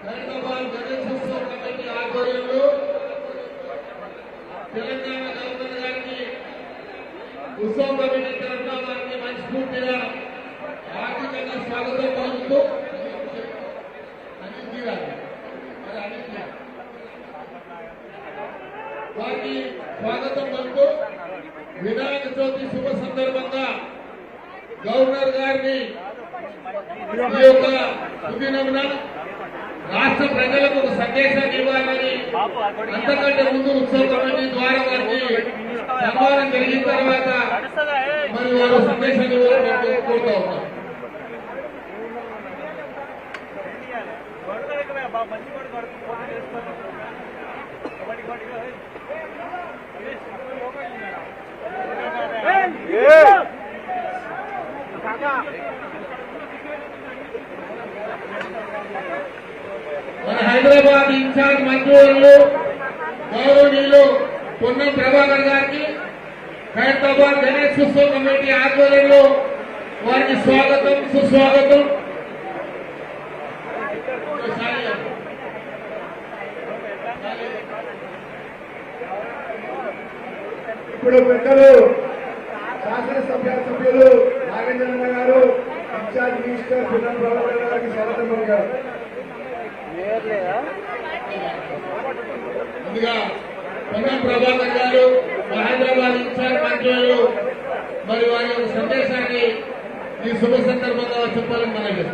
Hyderabad Ganeshotsav committee ఆధ్వర్యంలో Telangana governor గారికి ఉత్సవ కమిటీ తరఫున వారికి మనస్ఫూర్తిగా ఆర్థికంగా స్వాగతం పలుకుతూ వారికి స్వాగతం పలుకుతూ వినాయక చవితి శుభ సందర్భంగా గవర్నర్ గారిని ఈ యొక్క సుదినమున రాష్ట్ర ప్రజలకు ఒక సందేశాన్ని ఇవ్వాలని అంతకంటే ముందు ఉత్సవ కమిటీ ద్వారా వారికి సన్మానం జరిగిన తర్వాత మరి వారు సందేశాన్ని ఇవ్వాలని కోరుతా ఉన్నారు. మన హైదరాబాద్ ఇన్ఛార్జ్ మంత్రులు గౌరవనీయులు పొన్నం ప్రభాకర్ గారికి హైదరాబాద్ గణేశోత్సవ కమిటీ ఆధ్వర్యంలో వారికి స్వాగతం సుస్వాగతం. ఇప్పుడు పెద్దలు శాసనసభ్యులు నాగేంద్రన్న గారు ఇన్ఛార్జ్ మినిస్టర్ పొన్నం ప్రభాకర్ గారికి స్వాగతం పలికారు. ముందుగా పొన్నం ప్రభాకర్ గారు హైదరాబాద్ ఇన్ఛార్జ్ మంత్రులు మరి వారి సందేశాన్ని ఈ శుభ సందర్భంగా చెప్పాలని మనం